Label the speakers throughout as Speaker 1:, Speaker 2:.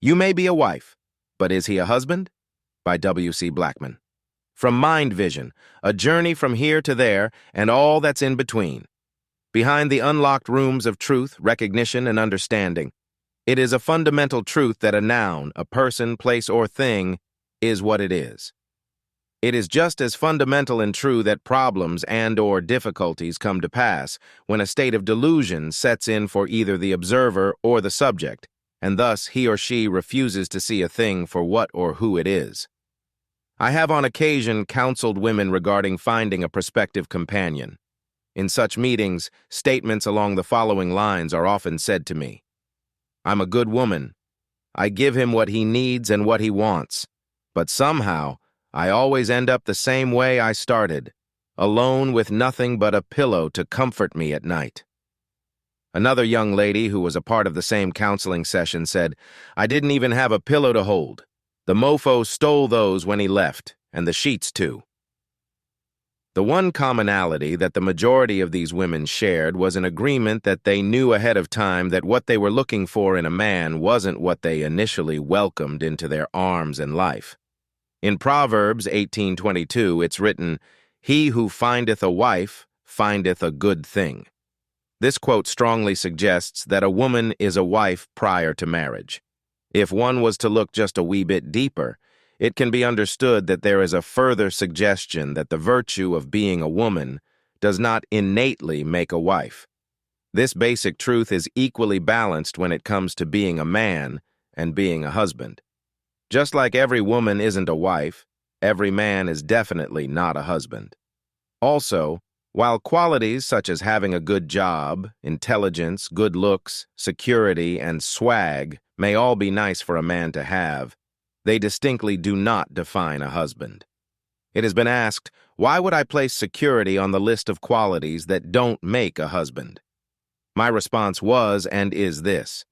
Speaker 1: You may be a wife, but is he a husband? By W C Blackmon. From Mind Vision, a journey from here to there and all that's in between. Behind the unlocked rooms of truth, recognition, and understanding, it is a fundamental truth that a noun, a person, place, or thing is what it is. It is just as fundamental and true that problems and/or difficulties come to pass when a state of delusion sets in for either the observer or the subject, and thus he or she refuses to see a thing for what or who it is. I have on occasion counseled women regarding finding a prospective companion. In such meetings, statements along the following lines are often said to me. I'm a good woman. I give him what he needs and what he wants. But somehow, I always end up the same way I started, alone with nothing but a pillow to comfort me at night. Another young lady who was a part of the same counseling session said, I didn't even have a pillow to hold. The mofo stole those when he left, and the sheets too. The one commonality that the majority of these women shared was an agreement that they knew ahead of time that what they were looking for in a man wasn't what they initially welcomed into their arms and life. In Proverbs 18:22, it's written, He who findeth a wife findeth a good thing. This quote strongly suggests that a woman is a wife prior to marriage. If one was to look just a wee bit deeper, it can be understood that there is a further suggestion that the virtue of being a woman does not innately make a wife. This basic truth is equally balanced when it comes to being a man and being a husband. Just like every woman isn't a wife, every man is definitely not a husband. Also, while qualities such as having a good job, intelligence, good looks, security, and swag may all be nice for a man to have, they distinctly do not define a husband. It has been asked, why would I place security on the list of qualities that don't make a husband? My response was and is this.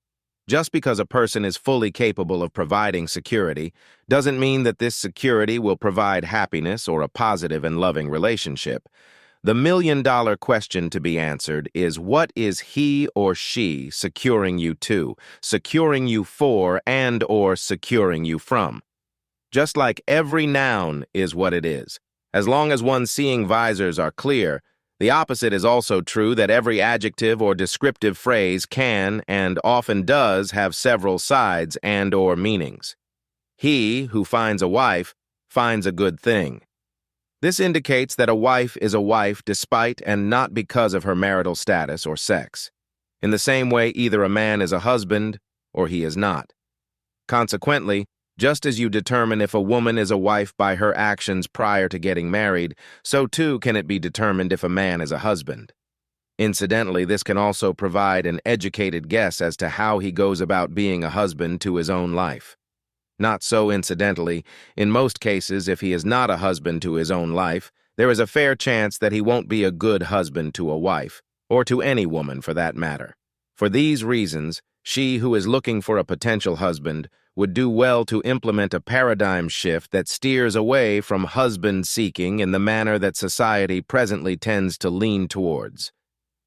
Speaker 1: Just because a person is fully capable of providing security doesn't mean that this security will provide happiness or a positive and loving relationship. The million-dollar question to be answered is what is he or she securing you to, securing you for, and/or securing you from? Just like every noun is what it is, as long as one's seeing visors are clear, the opposite is also true that every adjective or descriptive phrase can and often does have several sides and/or meanings. He who finds a wife finds a good thing. This indicates that a wife is a wife despite and not because of her marital status or sex. In the same way, either a man is a husband or he is not. Consequently, just as you determine if a woman is a wife by her actions prior to getting married, so too can it be determined if a man is a husband. Incidentally, this can also provide an educated guess as to how he goes about being a husband to his own life. Not so incidentally, in most cases, if he is not a husband to his own life, there is a fair chance that he won't be a good husband to a wife, or to any woman for that matter. For these reasons, she who is looking for a potential husband would do well to implement a paradigm shift that steers away from husband-seeking in the manner that society presently tends to lean towards,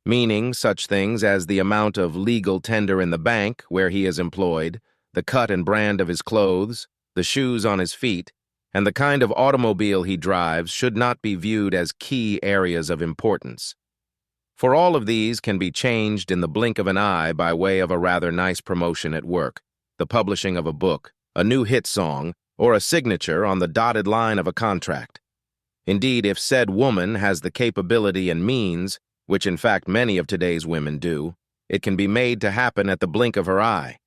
Speaker 1: meaning such things as the amount of legal tender in the bank where he is employed, the cut and brand of his clothes, the shoes on his feet, and the kind of automobile he drives should not be viewed as key areas of importance. For all of these can be changed in the blink of an eye by way of a rather nice promotion at work, the publishing of a book, a new hit song, or a signature on the dotted line of a contract. Indeed, if said woman has the capability and means, which in fact many of today's women do, it can be made to happen at the blink of her eye.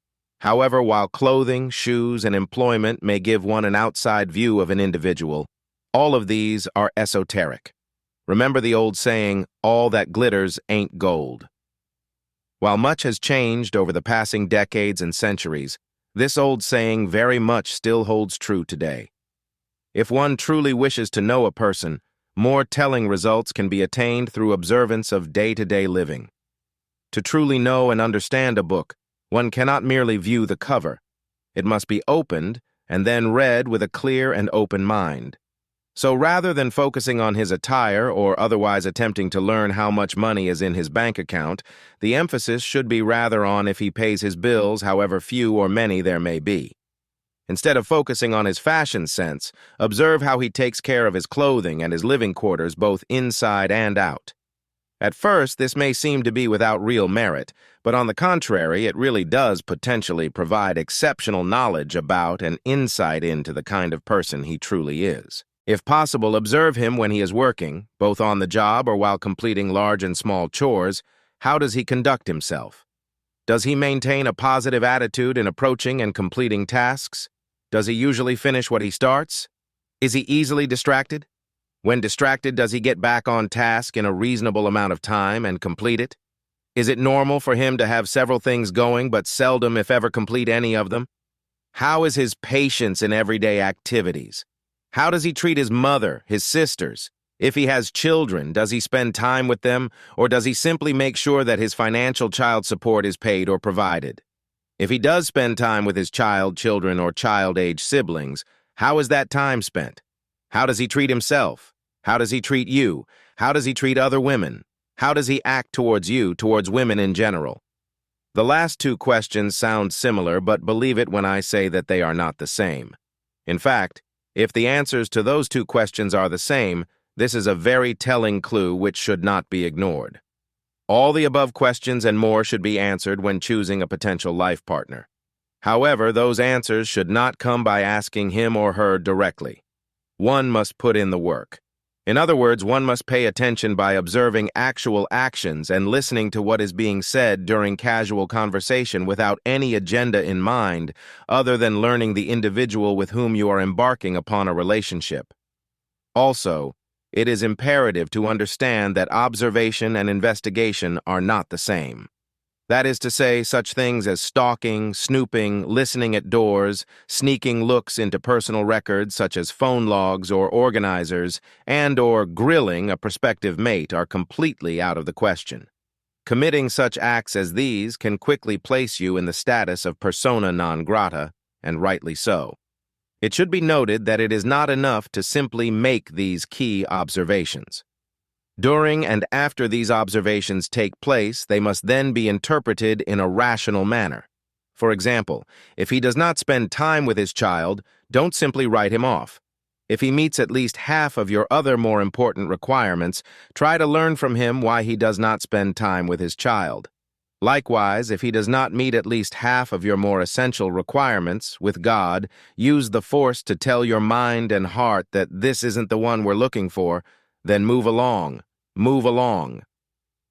Speaker 1: However, while clothing, shoes, and employment may give one an outside view of an individual, all of these are esoteric. Remember the old saying, all that glitters ain't gold. While much has changed over the passing decades and centuries, this old saying very much still holds true today. If one truly wishes to know a person, more telling results can be attained through observance of day-to-day living. To truly know and understand a book, one cannot merely view the cover. It must be opened and then read with a clear and open mind. So rather than focusing on his attire or otherwise attempting to learn how much money is in his bank account, the emphasis should be rather on if he pays his bills, however few or many there may be. Instead of focusing on his fashion sense, observe how he takes care of his clothing and his living quarters both inside and out. At first, this may seem to be without real merit, but on the contrary, it really does potentially provide exceptional knowledge about and insight into the kind of person he truly is. If possible, observe him when he is working, both on the job or while completing large and small chores. How does he conduct himself? Does he maintain a positive attitude in approaching and completing tasks? Does he usually finish what he starts? Is he easily distracted? When distracted, does he get back on task in a reasonable amount of time and complete it? Is it normal for him to have several things going but seldom, if ever, complete any of them? How is his patience in everyday activities? How does he treat his mother, his sisters? If he has children, does he spend time with them, or does he simply make sure that his financial child support is paid or provided? If he does spend time with his child, children, or child-age siblings, how is that time spent? How does he treat himself? How does he treat you? How does he treat other women? How does he act towards you, towards women in general? The last two questions sound similar, but believe it when I say that they are not the same. In fact, if the answers to those two questions are the same, this is a very telling clue which should not be ignored. All the above questions and more should be answered when choosing a potential life partner. However, those answers should not come by asking him or her directly. One must put in the work. In other words, one must pay attention by observing actual actions and listening to what is being said during casual conversation without any agenda in mind other than learning the individual with whom you are embarking upon a relationship. Also, it is imperative to understand that observation and investigation are not the same. That is to say, such things as stalking, snooping, listening at doors, sneaking looks into personal records such as phone logs or organizers, and/or grilling a prospective mate are completely out of the question. Committing such acts as these can quickly place you in the status of persona non grata, and rightly so. It should be noted that it is not enough to simply make these key observations. During and after these observations take place, they must then be interpreted in a rational manner. For example, if he does not spend time with his child, don't simply write him off. If he meets at least half of your other more important requirements, try to learn from him why he does not spend time with his child. Likewise, if he does not meet at least half of your more essential requirements, with God, use the force to tell your mind and heart that this isn't the one we're looking for, then move along. Move along.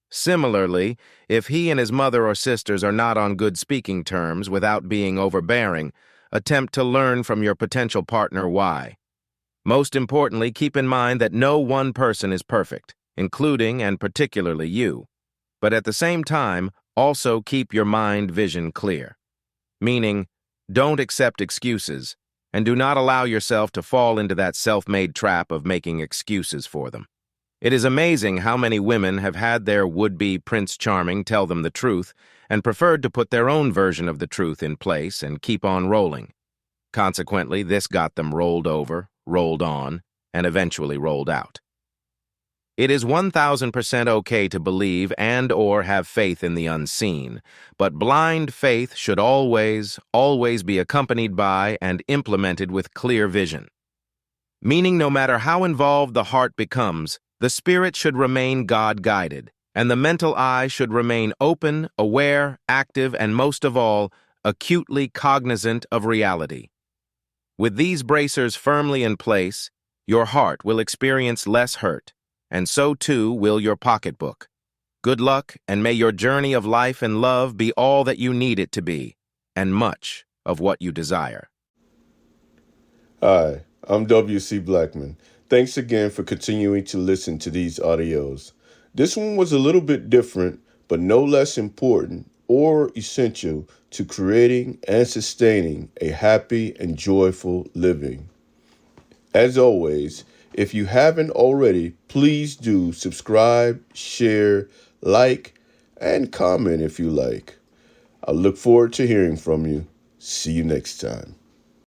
Speaker 1: Similarly, if he and his mother or sisters are not on good speaking terms without being overbearing, attempt to learn from your potential partner why. Most importantly, keep in mind that no one person is perfect, including and particularly you. But at the same time, also keep your mind vision clear. Meaning, don't accept excuses, and do not allow yourself to fall into that self-made trap of making excuses for them. It is amazing how many women have had their would-be Prince Charming tell them the truth and preferred to put their own version of the truth in place and keep on rolling. Consequently, this got them rolled over, rolled on, and eventually rolled out. It is 1000% okay to believe and/or have faith in the unseen, but blind faith should always be accompanied by and implemented with clear vision. Meaning no matter how involved the heart becomes, the spirit should remain God-guided, and the mental eye should remain open, aware, active, and most of all, acutely cognizant of reality. With these bracers firmly in place, your heart will experience less hurt, and so too will your pocketbook. Good luck, and may your journey of life and love be all that you need it to be, and much of what you desire.
Speaker 2: Hi, I'm W C Blackmon. Thanks again for continuing to listen to these audios. This one was a little bit different, but no less important or essential to creating and sustaining a happy and joyful living. As always, if you haven't already, please do subscribe, share, like, and comment if you like. I look forward to hearing from you. See you next time.